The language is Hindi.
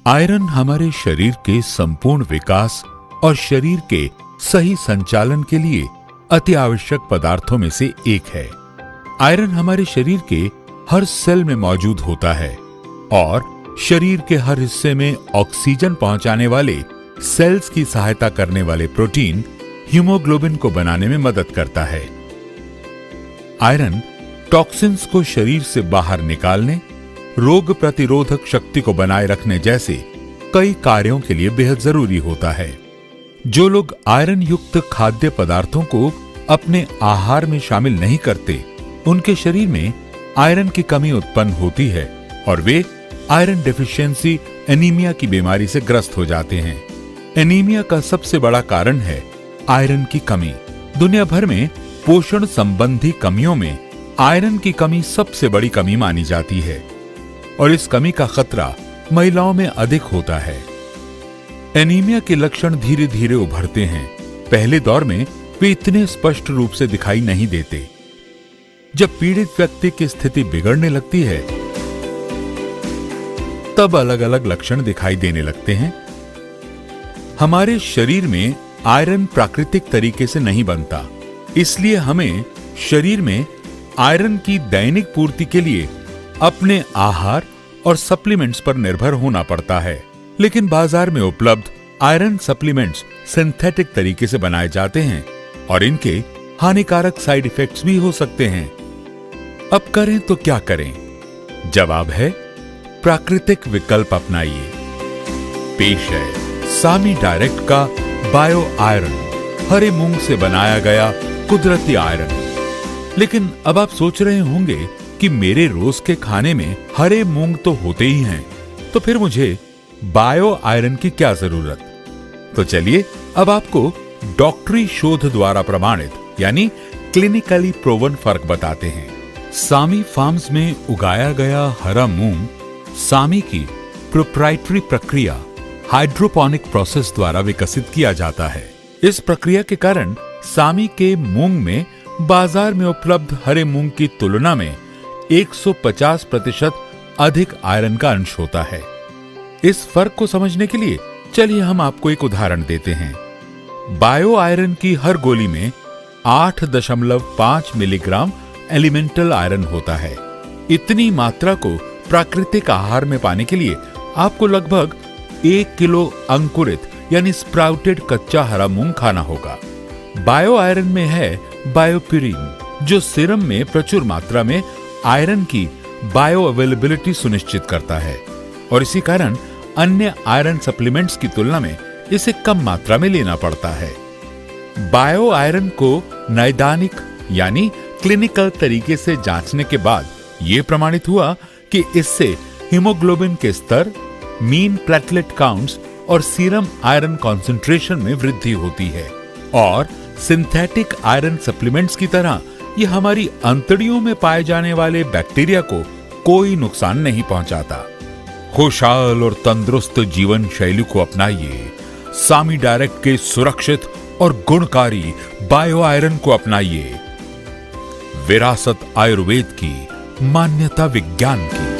आयरन हमारे शरीर के संपूर्ण विकास और शरीर के सही संचालन के लिए अति आवश्यक पदार्थों में से एक है। आयरन हमारे शरीर के हर सेल में मौजूद होता है और शरीर के हर हिस्से में ऑक्सीजन पहुंचाने वाले सेल्स की सहायता करने वाले प्रोटीन हीमोग्लोबिन को बनाने में मदद करता है। आयरन टॉक्सिन्स को शरीर से बाहर निकालने, रोग प्रतिरोधक शक्ति को बनाए रखने जैसे कई कार्यों के लिए बेहद जरूरी होता है। जो लोग आयरन युक्त खाद्य पदार्थों को अपने आहार में शामिल नहीं करते, उनके शरीर में आयरन की कमी उत्पन्न होती है और वे आयरन डेफिशिएंसी एनीमिया की बीमारी से ग्रस्त हो जाते हैं। एनीमिया का सबसे बड़ा कारण है आयरन की कमी। दुनिया भर में पोषण संबंधी कमियों में आयरन की कमी सबसे बड़ी कमी मानी जाती है और इस कमी का खतरा महिलाओं में अधिक होता है। एनीमिया के लक्षण धीरे धीरे उभरते हैं। पहले दौर में वे इतने स्पष्ट रूप से दिखाई नहीं देते। जब पीड़ित व्यक्ति की स्थिति बिगड़ने लगती है, तब अलग अलग लक्षण दिखाई देने लगते हैं। हमारे शरीर में आयरन प्राकृतिक तरीके से नहीं बनता, इसलिए हमें शरीर में आयरन की दैनिक पूर्ति के लिए अपने आहार और सप्लीमेंट्स पर निर्भर होना पड़ता है। लेकिन बाजार में उपलब्ध आयरन सप्लीमेंट्स सिंथेटिक तरीके से बनाए जाते हैं और इनके हानिकारक साइड इफेक्ट्स भी हो सकते हैं। अब करें तो क्या करें? जवाब है प्राकृतिक विकल्प अपनाइए। पेश है सामी डायरेक्ट का बायो आयरन, हरे मूंग से बनाया गया कुदरती आयरन। लेकिन अब आप सोच रहे होंगे कि मेरे रोज के खाने में हरे मूंग तो होते ही हैं, तो फिर मुझे बायो आयरन की क्या जरूरत? तो चलिए अब आपको डॉक्टरी शोध द्वारा प्रमाणित यानी क्लिनिकली प्रूवन फर्क बताते हैं। सामी फार्म्स में उगाया गया हरा मूंग सामी की प्रोप्राइटरी प्रक्रिया हाइड्रोपोनिक प्रोसेस द्वारा विकसित किया जाता है। इस प्रक्रिया के कारण सामी के मूंग में बाजार में उपलब्ध हरे मूंग की तुलना में 150% अधिक आयरन का अंश होता है। इस फर्क को समझने के लिए चलिए हम आपको एक उदाहरण देते हैं। बायो आयरन की हर गोली में 8.5 मिलीग्राम एलिमेंटल आयरन होता है। इतनी मात्रा को प्राकृतिक आहार में पाने के लिए आपको लगभग 1 किलो अंकुरित यानी स्प्राउटेड कच्चा हरा मूंग खाना होगा। बायो आयरन में है बायोप्यूरिन, जो सीरम में प्रचुर मात्रा में आयरन की बायो अवेलेबिलिटी सुनिश्चित करता है और इसी कारण अन्य आयरन सप्लीमेंट्स की तुलना में इसे कम मात्रा में लेना पड़ता है। बायो आयरन को नैदानिक यानी क्लिनिकल तरीके से जांचने के बाद यह प्रमाणित हुआ कि इससे हीमोग्लोबिन के स्तर, मीन प्लेटलेट काउंट्स और सीरम आयरन कॉन्सेंट्रेशन में वृद्धि होती है और सिंथेटिक आयरन सप्लीमेंट्स की तरह ये हमारी अंतड़ियों में पाए जाने वाले बैक्टीरिया को कोई नुकसान नहीं पहुंचाता। खुशहाल और तंदुरुस्त जीवन शैली को अपनाइए। सामी डायरेक्ट के सुरक्षित और गुणकारी बायो आयरन को अपनाइए। विरासत आयुर्वेद की, मान्यता विज्ञान की।